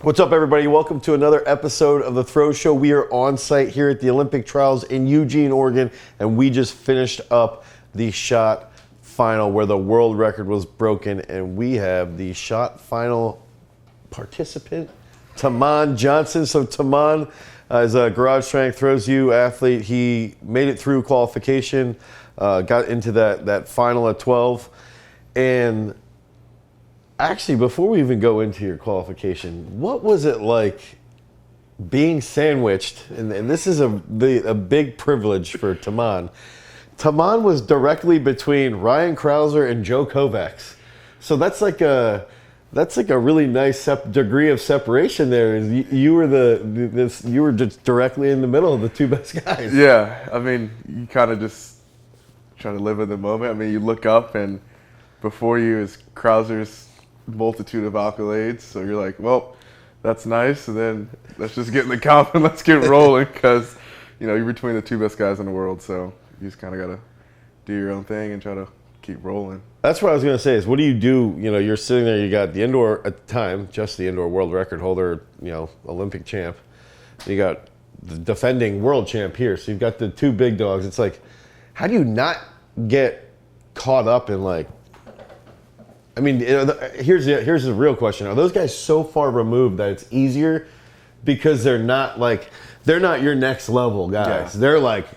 What's up, everybody? Welcome to another episode of The Throw Show. We are on site here at the Olympic Trials in Eugene, Oregon, and we just finished up the shot final where the world record was broken, and we have the shot final participant, Taman Johnson. So Taman is a garage strength, throws you athlete. He made it through qualification, got into that final at 12, and actually, before we even go into your qualification, what was it like being sandwiched? And this is a big privilege for Taman. Taman was directly between Ryan Crouser and Joe Kovacs. So that's like a really nice degree of separation there. You were just directly in the middle of the two best guys. Yeah, I mean, you kind of just try to live in the moment. I mean, you look up and before you is Crouser's multitude of accolades, so you're like, well, that's nice, and then let's just get in the count and let's get rolling, because you're between the two best guys in the world, so you just kind of gotta do your own thing and try to keep rolling. That's what I was gonna say, is what do? You're sitting there, you got the indoor, at the time, just the indoor world record holder, Olympic champ, you got the defending world champ here, so you've got the two big dogs. It's like, how do you not get caught up in, like, I mean, here's the real question. Are those guys so far removed that it's easier because they're not your next level guys? Yeah. They're like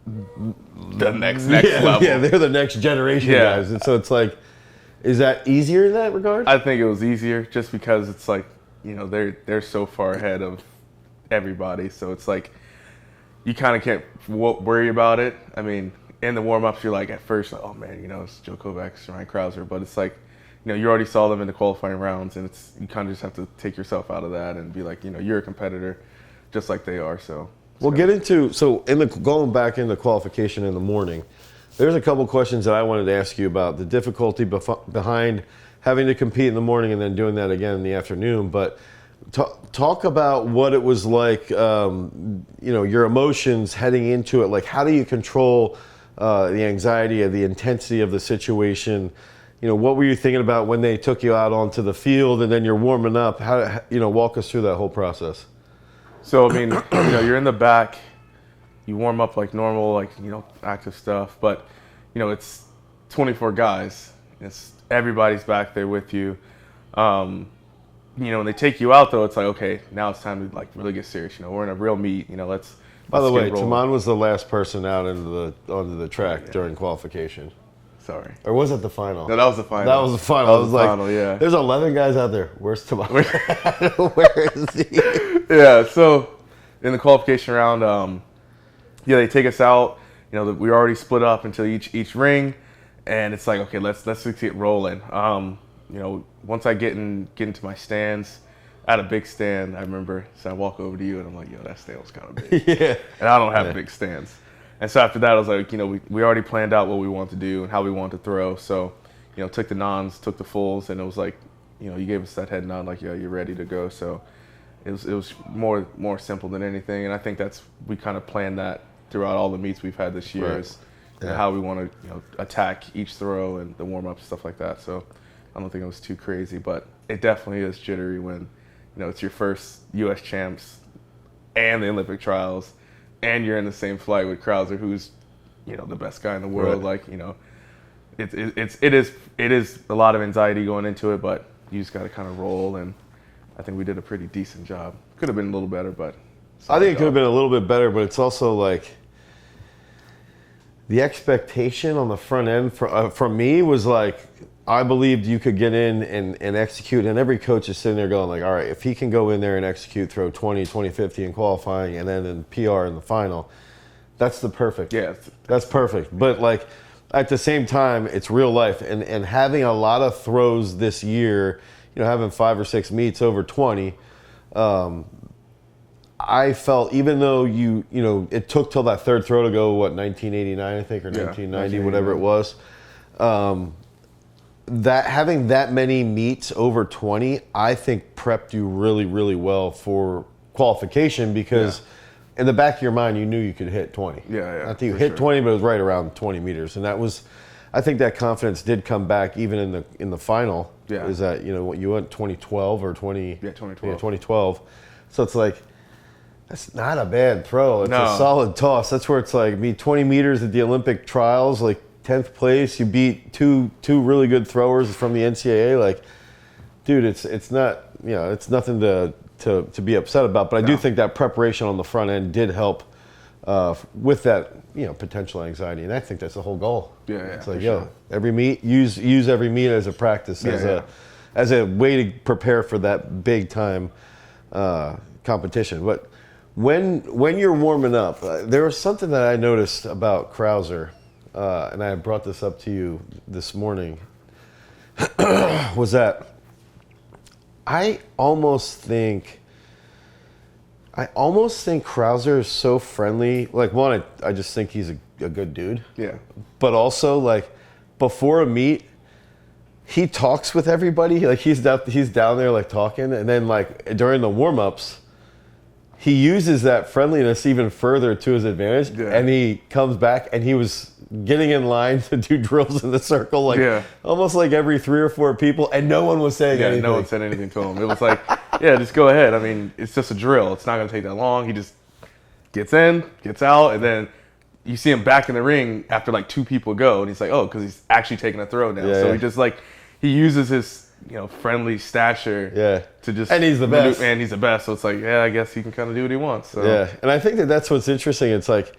the next level. Yeah, they're the next generation guys. And so it's like, is that easier in that regard? I think it was easier just because it's like, they're so far ahead of everybody. So it's like, you kind of can't worry about it. I mean, in the warm-ups, you're like, at first, like, oh man, it's Joe Kovacs, Ryan Crouser, but it's like, you already saw them in the qualifying rounds, and you kind of just have to take yourself out of that and be like, you're a competitor, just like they are. So we'll get into going back into qualification in the morning. There's a couple questions that I wanted to ask you about the difficulty behind having to compete in the morning and then doing that again in the afternoon. But talk about what it was like, your emotions heading into it. Like, how do you control the anxiety of the intensity of the situation? What were you thinking about when they took you out onto the field and then you're warming up? How, walk us through that whole process. So, I mean, you're in the back, you warm up like normal, like, active stuff, but, it's 24 guys. Everybody's back there with you. When they take you out, though, it's like, okay, now it's time to, like, really get serious. We're in a real meet, let's By the way, Taman was the last person out onto the track during qualification. Sorry. Or was it the final? No, that was the final. That was the final. That was the final, yeah. There's 11 guys out there. Where's Taman? Where is he? Yeah, so in the qualification round, they take us out. We already split up into each ring, and it's like, okay, let's just get rolling. Once I get into my stands, at a big stand, I remember, so I walk over to you, and I'm like, yo, that stand was kind of big. Yeah. And I don't have big stands. And so after that, I was like, we already planned out what we wanted to do and how we wanted to throw. So, took the nons, took the fulls, and it was like, you gave us that head nod, like, yeah, you're ready to go. So it was more simple than anything. And I think we kind of planned that throughout all the meets we've had this year, right. is how we want to, attack each throw and the warm-up, stuff like that. So I don't think it was too crazy, but it definitely is jittery when, it's your first U.S. champs and the Olympic trials, and you're in the same flight with Crouser, who's, the best guy in the world. Right. Like, it is a lot of anxiety going into it, but you just got to kind of roll. And I think we did a pretty decent job. Could have been a little better, but I think it could have been a little bit better. But it's also like the expectation on the front end from me was like, I believed you could get in and execute, and every coach is sitting there going like, all right, if he can go in there and execute, throw 20, 50 in qualifying, and then in PR in the final, that's the perfect. Yeah. That's perfect. But like, at the same time, it's real life, and having a lot of throws this year, having 5 or 6 meets over 20, I felt, even though it took till that third throw to go, 1989, I think, or 1990, whatever it was, that having that many meets over 20, I think prepped you really, really well for qualification, because in the back of your mind, you knew you could hit 20. Yeah. Not that you hit 20, but it was right around 20 meters. And that was, I think that confidence did come back even in the final. Yeah. Is that, you know, what you went 2012 or 20? Yeah, 2012. Yeah, 2012. So it's like, that's not a bad throw. It's No. a solid toss. That's where it's like, me 20 meters at the Olympic trials, like 10th place. You beat two really good throwers from the NCAA. Like, dude, it's not, you know, it's nothing to be upset about. But I do think that preparation on the front end did help with that, you know, potential anxiety. And I think that's the whole goal. Yeah, it's like, every meet, use every meet as a practice, as a way to prepare for that big time competition. But when you're warming up, there was something that I noticed about Crouser, and I brought this up to you this morning, was that I almost think Crouser is so friendly. Like, one, I just think he's a good dude. Yeah. But also, like, before a meet, he talks with everybody. Like, he's down there, like, talking. And then, like, during the warm-ups, he uses that friendliness even further to his advantage. Yeah. And he comes back, and he was getting in line to do drills in the circle, like, almost like every 3 or 4 people, and no one was saying anything. No one said anything to him. It was like, yeah, just go ahead. I mean, it's just a drill. It's not going to take that long. He just gets in, gets out, and then you see him back in the ring after like 2 people go, and he's like, oh, because he's actually taking a throw now. So he just like, he uses his, you know, friendly stature to just, and he's the best. And he's the best. So it's like, yeah, I guess he can kind of do what he wants. So. Yeah, and I think that's what's interesting. It's like,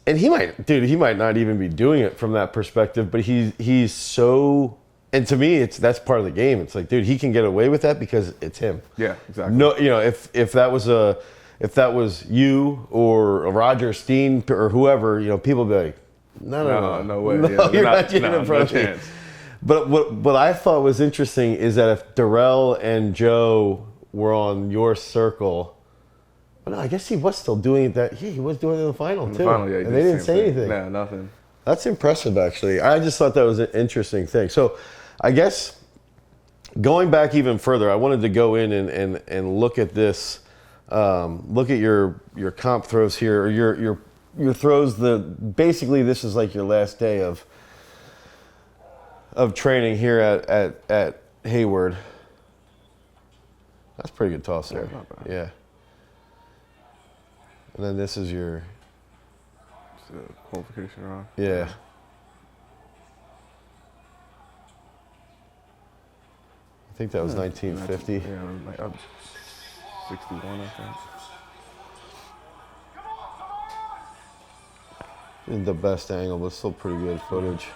and he might not even be doing it from that perspective, but he's so, and to me, that's part of the game. It's like, dude, he can get away with that because it's him. Yeah, exactly. No, you know, if that was you or a Roger Steen or whoever, you know, people would be like, no way. No, yeah, you're not getting in front of me. But what I thought was interesting is that if Darrell and Joe were on your circle, well, no, I guess he was still doing that. Yeah, he was doing it in the final too. And they didn't say anything. No, nothing. That's impressive, actually. I just thought that was an interesting thing. So, I guess going back even further, I wanted to go in and look at this. Look at your comp throws here, or your throws. Basically, this is like your last day of training here at Hayward. That's a pretty good toss there. Yeah. And then this is your qualification round. Yeah. I think that was 1950. Yeah, like 61, I think. The best angle, but still pretty good footage.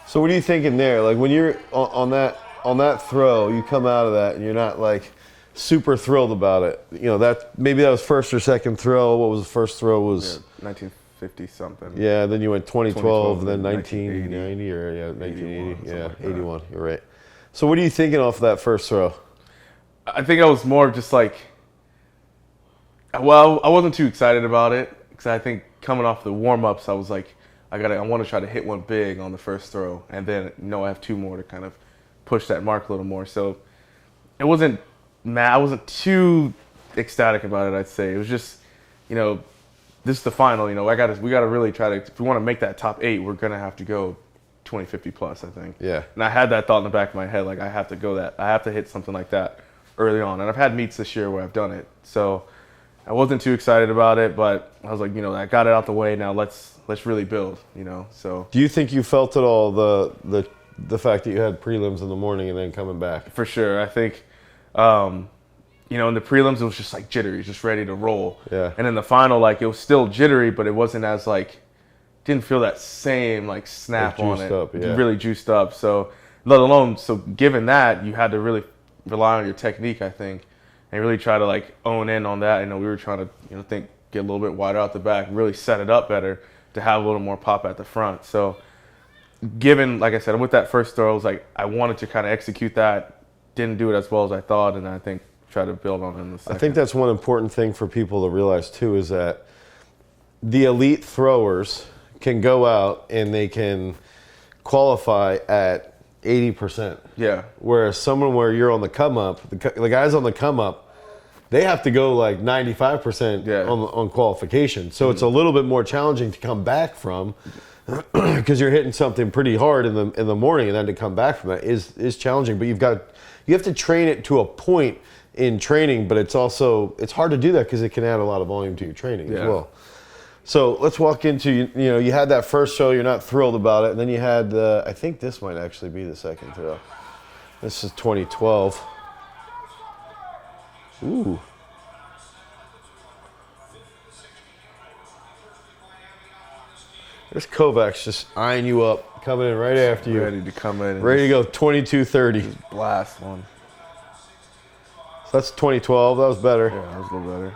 So what are you thinking there? Like, when you're on that throw, you come out of that and you're not like super thrilled about it. You know, maybe that was first or second throw. What was the first throw? Was 1950 something. Yeah, then you went 2012, then 1990 or 1980. Yeah, like 81. You're right. So what are you thinking off that first throw? I think I was more just like, well, I wasn't too excited about it because I think coming off the warm-ups, I was like, I want to try to hit one big on the first throw, and then I have 2 more to kind of push that mark a little more. So it wasn't I wasn't too ecstatic about it, I'd say. It was just, you know, this is the final. You know, we got to really try to, if we want to make that top 8, we're gonna have to go 2050 plus, I think. Yeah. And I had that thought in the back of my head, like I have to hit something like that early on. And I've had meets this year where I've done it, so I wasn't too excited about it, but I was like, you know, I got it out the way. Now let's really build, you know. So. Do you think you felt at all the fact that you had prelims in the morning and then coming back? For sure, I think, you know, in the prelims it was just like jittery, just ready to roll. Yeah. And in the final, like it was still jittery, but it wasn't as like, didn't feel that same like snap on it. Up, yeah. Really juiced up. So let alone, so given that, you had to really rely on your technique, I think, and really try to like own in on that. You know, we were trying to, you know, get a little bit wider out the back, really set it up better to have a little more pop at the front. So given, like I said, with that first throw, I was like, I wanted to kind of execute that, didn't do it as well as I thought, and I think try to build on it in the second. I think that's one important thing for people to realize too, is that the elite throwers can go out and they can qualify at 80%. Yeah. Whereas someone where you're on the come up, the guys on the come up, they have to go like 95% on qualification. So it's a little bit more challenging to come back from because you're hitting something pretty hard in the morning, and then to come back from that is challenging. But you have to train it to a point in training, but it's hard to do that because it can add a lot of volume to your training as well. So let's walk into, you had that first throw, you're not thrilled about it, and then you had, I think this might actually be the second throw. This is 2012. Ooh. There's Kovacs just eyeing you up, coming in right after you. Ready to come in. Ready to go, 22-30. Blast one. So that's 2012, that was better. Yeah, that was a little better.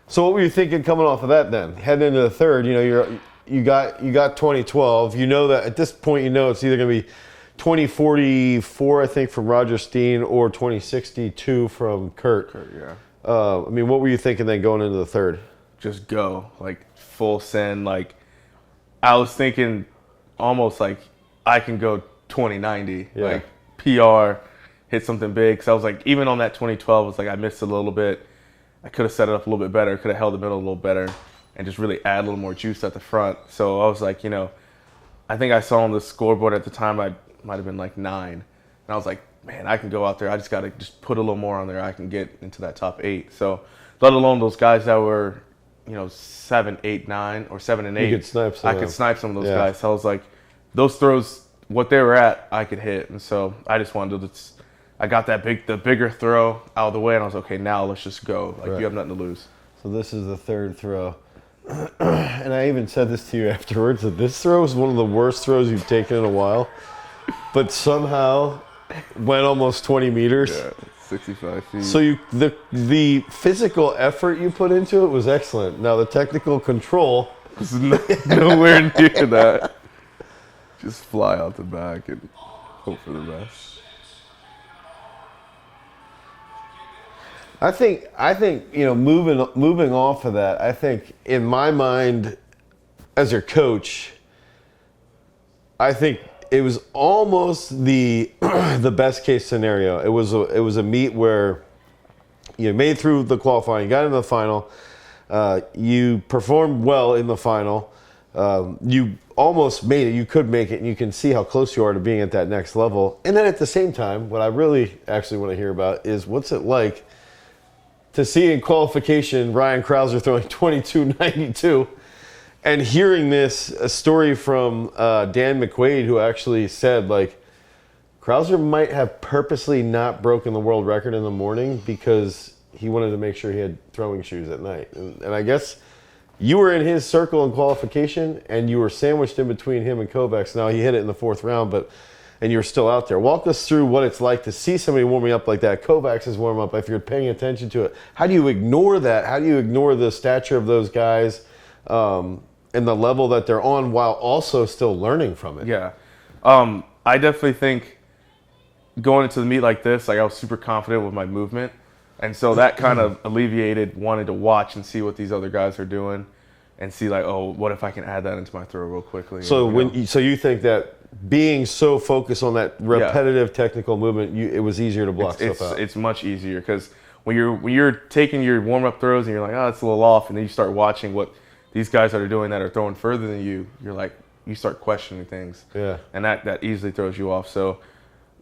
So what were you thinking coming off of that then? Heading into the third, you got 2012. You know that at this point, it's either going to be 2044, I think, from Roger Steen or 2062 from Kurt. Yeah. What were you thinking then going into the third? Just go, like full send. Like I was thinking almost like I can go 2090, like PR, hit something big. Because I was like, even on that 2012, it was like I missed it a little bit. I could have set it up a little bit better, could have held the middle a little better, and just really add a little more juice at the front. So I was like, I think I saw on the scoreboard at the time I might have been like 9. And I was like, man, I can go out there. I just got to just put a little more on there. I can get into that top 8. So let alone those guys that were, 7, 8, 9, or 7 and 8. You could snipe some I could snipe some of those guys. So I was like, those throws, what they were at, I could hit. And so I just wanted to I got the bigger throw out of the way, and I was okay. Now let's just go. Like you have nothing to lose. So this is the third throw, and I even said this to you afterwards that this throw is one of the worst throws you've taken in a while, but somehow went almost 20 meters. Yeah, 65 feet. So the physical effort you put into it was excellent. Now the technical control was nowhere near that. Just fly out the back and hope for the best. I think moving off of that, I think in my mind as your coach, I think it was almost the best case scenario. It was a meet where you made through the qualifying, you got into the final, you performed well in the final, you almost made it, you could make it, and you can see how close you are to being at that next level. And then at the same time, what I really actually want to hear about is what's it like to see in qualification Ryan Crouser throwing 22.92 and hearing a story from Dan McQuaid, who actually said, like, Crouser might have purposely not broken the world record in the morning because he wanted to make sure he had throwing shoes at night. And I guess you were in his circle in qualification, and you were sandwiched in between him and Kovacs. Now, he hit it in the 4th round, and you're still out there. Walk us through what it's like to see somebody warming up like that. Kovacs is warming up if you're paying attention to it. How do you ignore that? How do you ignore the stature of those guys and the level that they're on while also still learning from it? Yeah. I definitely think going into the meet like this, like I was super confident with my movement. And so that kind of alleviated wanting to watch and see what these other guys are doing and see like, oh, what if I can add that into my throw real quickly? So so you think that being so focused on that repetitive technical movement, it was easier to block stuff out? It's much easier because when you're taking your warm-up throws and you're like, oh, it's a little off, and then you start watching what these guys are doing that are throwing further than you, you're like, you start questioning things. Yeah. And that easily throws you off. So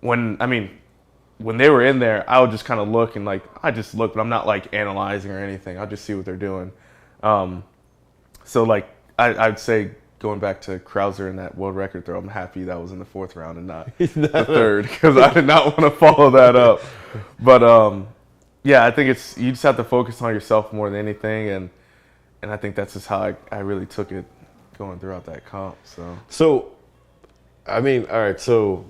when they were in there, I would just kind of look and I just look, but I'm not like analyzing or anything. I'll just see what they're doing. So like I'd say going back to Crouser and that world record throw, I'm happy that was in the 4th round and not the 3rd because I did not want to follow that up. But yeah, I think you just have to focus on yourself more than anything, and I think that's just how I really took it going throughout that comp. So all right, so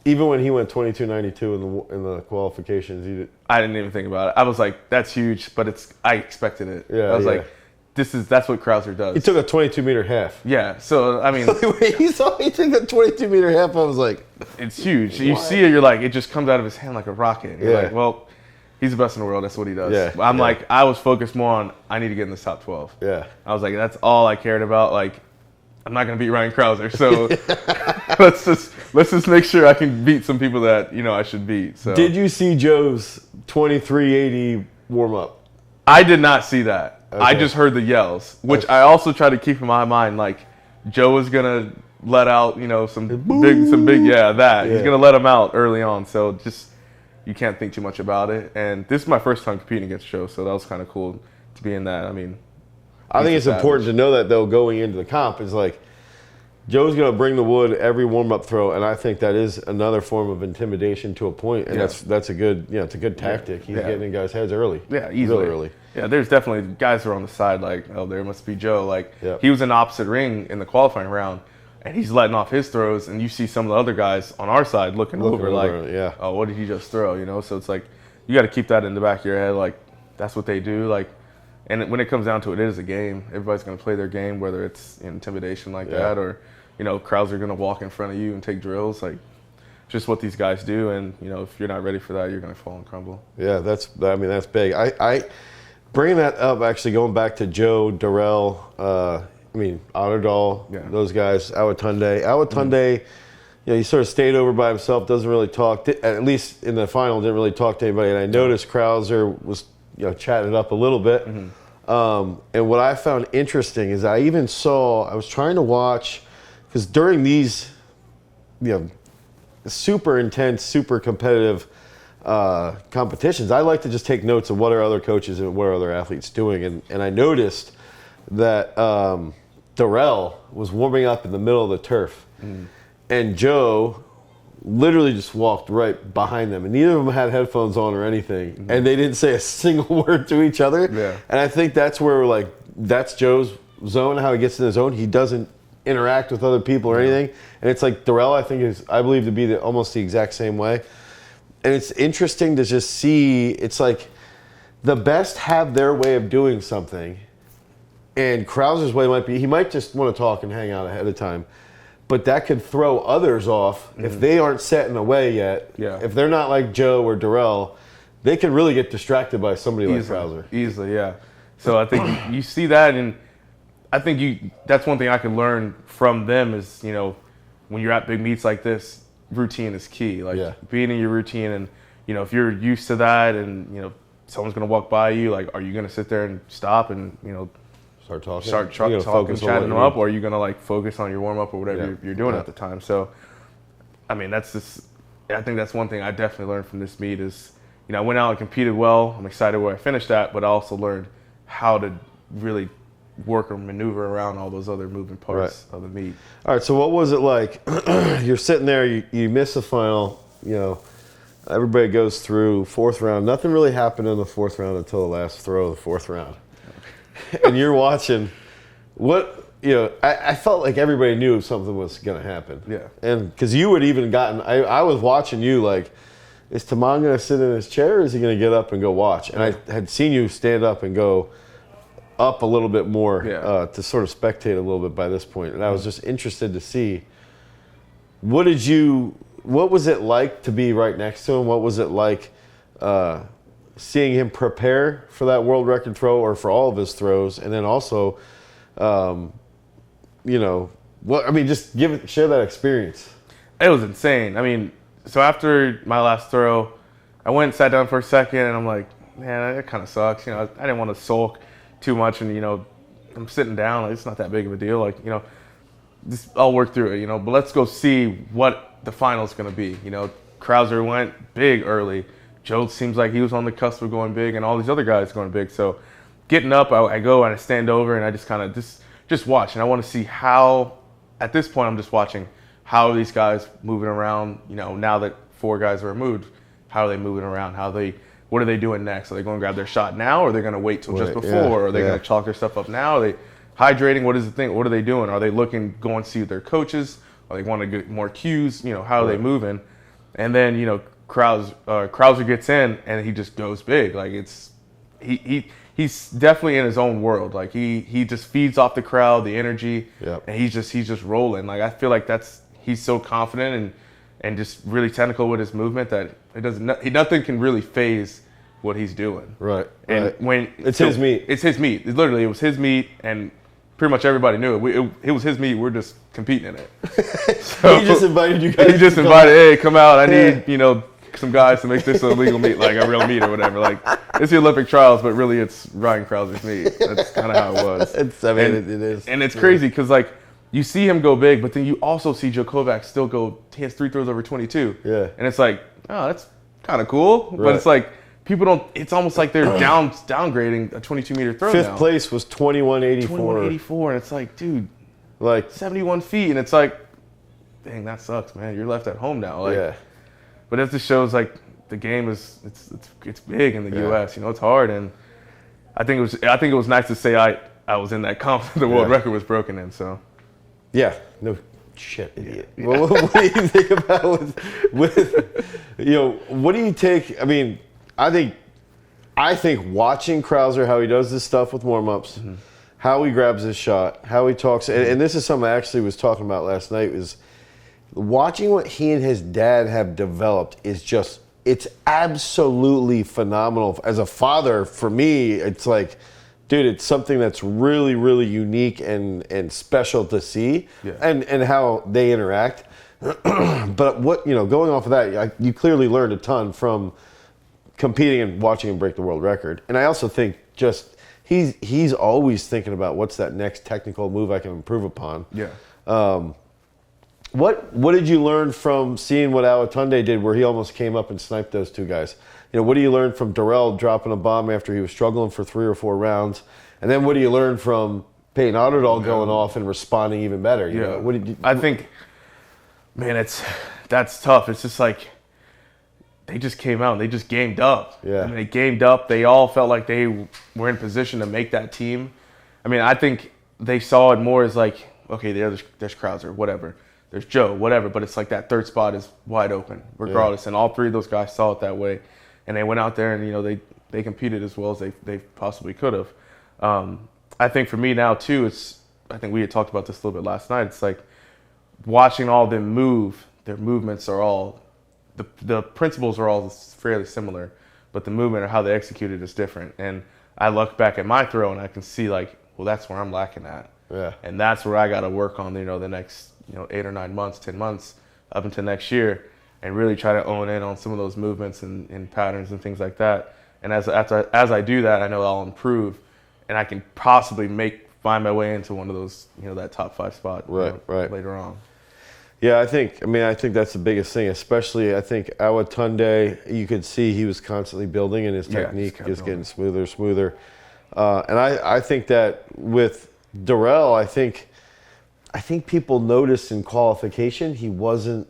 even when he went 22.92 in the qualifications, I didn't even think about it. I was like, that's huge, but I expected it. Yeah, I was like, that's what Crouser does. He took a 22-meter half. Yeah, so I mean, he took a 22-meter half. I was like, it's huge. You see it, you're like, it just comes out of his hand like a rocket. You're like, well, he's the best in the world. That's what he does. Yeah, I'm like, I was focused more on I need to get in the top 12. Yeah, I was like, that's all I cared about. Like, I'm not going to beat Ryan Crouser. So let's just make sure I can beat some people that, I should beat. So Did you see Joe's 2380 warm up? I did not see that. Okay. I just heard the yells, which I also try to keep in my mind. Like, Joe was going to let out, some big, that. He's going to let him out early on. So just, you can't think too much about it. And this is my first time competing against Joe, so that was kind of cool to be in that. I mean, I think it's important to know that, though, going into the comp is like, Joe's going to bring the wood every warm-up throw, and I think that is another form of intimidation to a point, and that's a good, it's a good tactic. He's getting in guys' heads early. Yeah, easily. Really early. Yeah, there's definitely guys who are on the side like, oh, there must be Joe. Like, he was in the opposite ring in the qualifying round, and he's letting off his throws, and you see some of the other guys on our side looking over like, oh, what did he just throw, So it's like, you got to keep that in the back of your head, like, that's what they do, like. And when it comes down to it, it is a game. Everybody's going to play their game, whether it's intimidation like that or, Crouser going to walk in front of you and take drills. Like, just what these guys do. And, if you're not ready for that, you're going to fall and crumble. Yeah, that's big. I bringing that up, actually, going back to Joe, Darrell, Otterdahl, those guys, Awatunde, he sort of stayed over by himself, doesn't really talk, at least in the final, didn't really talk to anybody. And I noticed Crouser was chatted up a little bit. And what I found interesting is I was trying to watch, because during these, super intense, super competitive competitions, I like to just take notes of what are other coaches and what are other athletes doing. And I noticed that Darrell was warming up in the middle of the turf. And Joe literally just walked right behind them, and neither of them had headphones on or anything, and they didn't say a single word to each other. And I think that's where that's Joe's zone, how he gets in his zone. He doesn't interact with other people or anything, and it's like Darrell, I believe to be almost the exact same way. And it's interesting to just see, it's like the best have their way of doing something, and Crouser's way he might just want to talk and hang out ahead of time. But that could throw others off if they aren't set in a way yet. If they're not like Joe or Darrell, they can really get distracted by somebody like Crouser. Easily, yeah. So I think you see that, and I think that's one thing I can learn from them is, when you're at big meets like this, routine is key. Like being in your routine, and if you're used to that, and someone's gonna walk by you, like, are you gonna sit there and stop and start talking, chatting them up, or are you gonna focus on your warm up or whatever you're doing at the time? So, I mean, I think that's one thing I definitely learned from this meet is, I went out and competed well. I'm excited where I finished at, but I also learned how to really work or maneuver around all those other moving parts of the meet. All right, so what was it like? You're sitting there, you miss the final, everybody goes through fourth round. Nothing really happened in the fourth round until the last throw of the fourth round. And you're watching I felt like everybody knew something was going to happen. And because you had even gotten, I was watching you like, is Taman going to sit in his chair, or is he going to get up and go watch? And I had seen you stand up and go up a little bit more to sort of spectate a little bit by this point. And I was just interested to see, what was it like to be right next to him? What was it like seeing him prepare for that world record throw, or for all of his throws, and then also, just share that experience. It was insane. I mean, so after my last throw, I went and sat down for a second, and I'm like, man, that kind of sucks. I didn't want to sulk too much, and I'm sitting down. Like, it's not that big of a deal. I'll work through it. But let's go see what the final's gonna be. Crouser went big early. Joe seems like he was on the cusp of going big, and all these other guys going big. So getting up, I go and I stand over, and I just kind of just watch. And I want to see how, at this point, I'm just watching how are these guys moving around. Now that 4 guys are removed, how are they moving around? What are they doing next? Are they going to grab their shot now, or are they going to wait till just before? Or are they going to chalk their stuff up now? Are they hydrating? What is the thing? What are they doing? Are they going to see their coaches? Are they want to get more cues? How are they moving? And then, Crouser gets in, and he just goes big. Like, he's definitely in his own world. Like, he just feeds off the crowd, the energy, and he's just rolling. Like, I feel like he's so confident and just really technical with his movement that nothing can really phase what he's doing. Right. And when it's his meet. It's his meet. It was his meet, and pretty much everybody knew it. It was his meet. We're just competing in it. So, He just invited you guys. He just invited, hey, come out. I need, some guys to make this a legal meet, like a real meet or whatever. Like, it's the Olympic trials, but really it's Ryan Crouser's meet. That's kind of how it was. It is. And it's crazy because, like, you see him go big, but then you also see Joe Kovac still go, he has 3 throws over 22. Yeah. And it's like, oh, that's kind of cool. Right. But it's like, people don't, it's almost like they're downgrading a 22-meter throw now. Fifth place was 21.84. 21.84, and it's like, dude, like 71 feet, and it's like, dang, that sucks, man. You're left at home now. Like, yeah. But it just shows like the game is it's big in the U.S. It's hard, and I think it was nice to say I was in that comp the world record was broken in. So yeah, no shit, idiot. Yeah. Well, what do you think about with what do you take? I mean, I think watching Crouser, how he does this stuff with warm-ups, how he grabs his shot, how he talks, and this is something I actually was talking about last night, is watching what he and his dad have developed is just, it's absolutely phenomenal. As a father, for me, it's like, dude, it's something that's really, really unique and special to see, and how they interact. But going off of that, you clearly learned a ton from competing and watching him break the world record. And I also think just he's always thinking about what's that next technical move I can improve upon. Yeah. What did you learn from seeing what Awatunde did, where he almost came up and sniped those two guys? What do you learn from Darrell dropping a bomb after he was struggling for 3 or 4 rounds? And then what do you learn from Peyton Otterdahl going off and responding even better? What did you? I think, man, that's tough. It's just like they just came out and they just gamed up. Yeah. I mean, they gamed up. They all felt like they were in position to make that team. I mean, I think they saw it more as like, okay, there's Crouser, whatever. There's Joe, whatever. But it's like that third spot is wide open, regardless. Yeah. And all 3 of those guys saw it that way. And they went out there and, they competed as well as they possibly could have. I think for me now, too, I think we had talked about this a little bit last night. It's like watching all of them move, their movements are all, the principles are all fairly similar, but the movement or how they execute it is different. And I look back at my throw and I can see like, well, that's where I'm lacking at. Yeah. And that's where I got to work on, the next, 8 or 9 months, 10 months up until next year, and really try to own in on some of those movements and patterns and things like that. And as I do that, I know I'll improve, and I can possibly find my way into one of those, that top 5 spot later on. Yeah, I think that's the biggest thing, especially I think Awatunde, you could see he was constantly building, and his technique just getting smoother. And I think that with Darrell, I think people noticed in qualification he wasn't,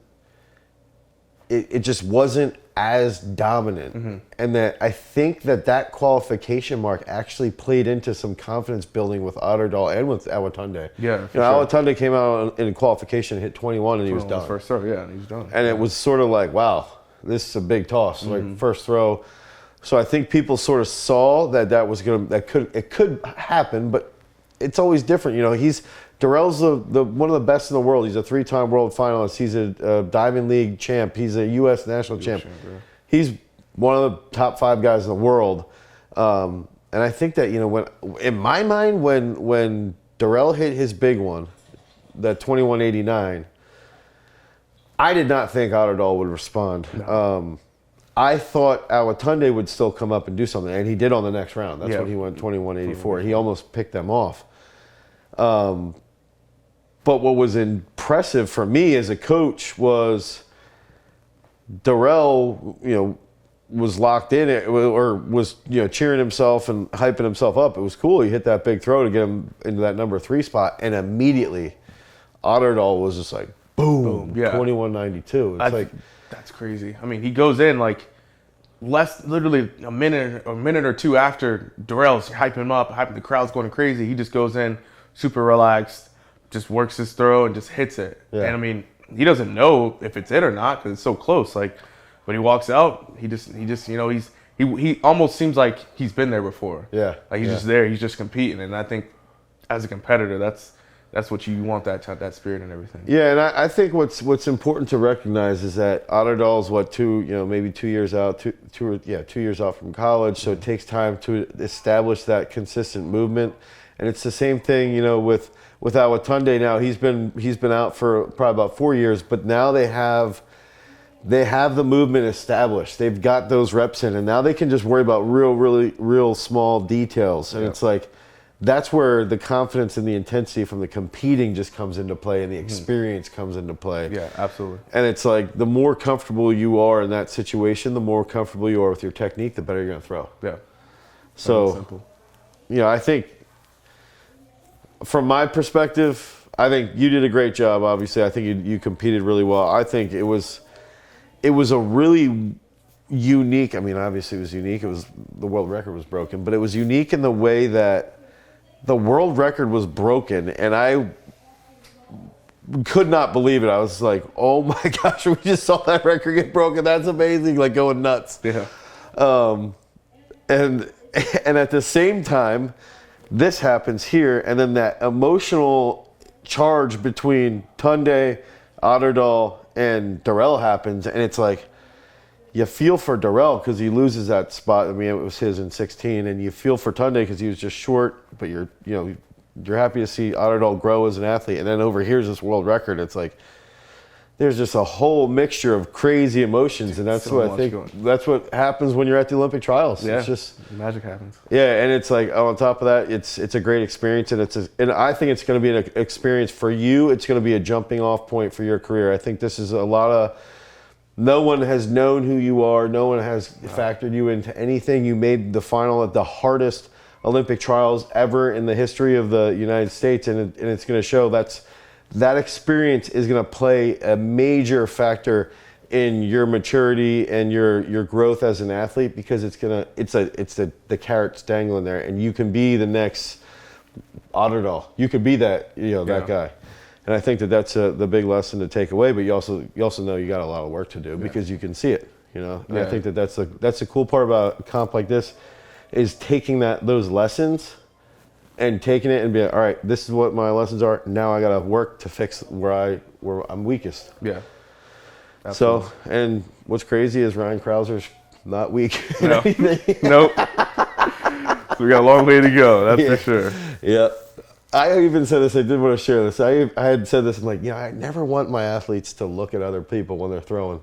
it just wasn't as dominant. And that I think that qualification mark actually played into some confidence building with Otterdahl and with Awatunde. Yeah, Awatunde came out in qualification, hit 21, and he was done. First throw, and he was done. And it was sort of like, wow, this is a big toss, like first throw. So I think people sort of saw that was it could happen, but it's always different. Darrell's one of the best in the world. He's a 3-time world finalist. He's a Diamond League champ. He's a U.S. national champ. He's one of the top 5 guys in the world. And I think that, when in my mind, when Darrell hit his big one, that 21.89, I did not think Otterdahl would respond. No. I thought Awatunde would still come up and do something, and he did on the next round. That's when he went 21.84. He almost picked them off. But what was impressive for me as a coach was Darrell, was locked in or was, cheering himself and hyping himself up. It was cool. He hit that big throw to get him into that number 3 spot, and immediately Otterdahl was just like, boom. 21.92. It's that's crazy. I mean, he goes in like literally a minute or 2 after Darrell's hyping him up, the crowd's going crazy. He just goes in super relaxed, just works his throw and just hits it. Yeah. And I mean, he doesn't know if it's it or not because it's so close. Like, when he walks out, he just he almost seems like he's been there before. Yeah. Like he's just there. He's just competing. And I think as a competitor, that's what you want, that spirit and everything. Yeah, and I think what's important to recognize is that Otterdahl's maybe 2 years out, 2 years out from college, so it takes time to establish that consistent movement. And it's the same thing, with Awatunde now. He's been out for probably about 4 years, but now they have the movement established. They've got those reps in, and now they can just worry about real small details. And it's like, that's where the confidence and the intensity from the competing just comes into play, and the experience comes into play. Yeah, absolutely. And it's like, the more comfortable you are in that situation, the more comfortable you are with your technique, the better you're going to throw. Yeah. So, simple. I think from my perspective, I think you did a great job. Obviously, I think you competed really well. I think it was a really unique. I mean, obviously, it was unique. It was the world record was broken, but it was unique in the way that the world record was broken, and I could not believe it. I was like, "Oh my gosh, we just saw that record get broken. That's amazing!" Like, going nuts. Yeah. And at the same time, this happens here, and then that emotional charge between Tunde, Otterdal, and Darrell happens, and it's like, you feel for Darrell because he loses that spot. I mean, it was his in 16, and you feel for Tunde because he was just short. But you're happy to see Otterdal grow as an athlete, and then over here's this world record. It's like, there's just a whole mixture of crazy emotions, and that's what I think. That's what happens when you're at the Olympic trials. Yeah, it's just magic happens. Yeah, and it's like, on top of that, it's a great experience, and I think it's going to be an experience for you. It's going to be a jumping off point for your career. I think this is a lot of. No one has known who you are. No one has factored you into anything. You made the final at the hardest Olympic trials ever in the history of the United States, and it's going to show. That experience is going to play a major factor in your maturity and your growth as an athlete, because it's the carrot's dangling there, and you can be the next Otterdal. You could be that that guy. And I think that's the big lesson to take away. But you also know you got a lot of work to do, because you can see it. And I think that's the cool part about a comp like this, is taking those lessons and taking it and being, all right, this is what my lessons are. Now I got to work to fix where I'm weakest. Yeah. Absolutely. So, and what's crazy is Ryan Crouser's not weak. No. Nope. So we got a long way to go. That's for sure. Yeah. I even said this. I did want to share this. I had said this. I'm like, I never want my athletes to look at other people when they're throwing.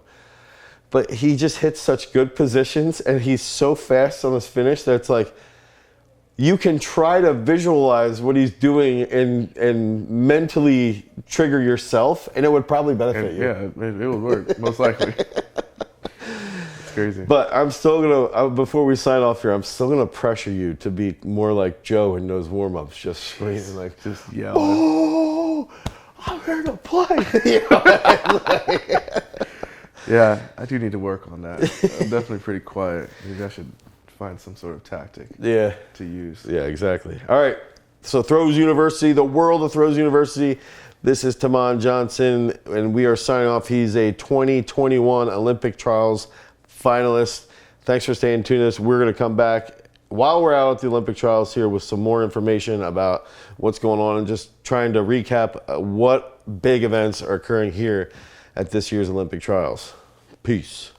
But he just hits such good positions, and he's so fast on his finish that it's like, you can try to visualize what he's doing and mentally trigger yourself, and it would probably benefit you. Yeah, it would work, most likely. It's crazy. But I'm still going to, before we sign off here, I'm still going to pressure you to be more like Joe in those warm-ups, just screaming, like, just yelling. "Oh, I'm here to play." Yeah, I do need to work on that. I'm definitely pretty quiet. Maybe I should find some sort of tactic to use. Yeah, exactly. All right. So Throws University, the world of Throws University. This is Taman Johnson, and we are signing off. He's a 2021 Olympic Trials finalist. Thanks for staying tuned. We're going to come back while we're out at the Olympic Trials here with some more information about what's going on, and just trying to recap what big events are occurring here at this year's Olympic Trials. Peace.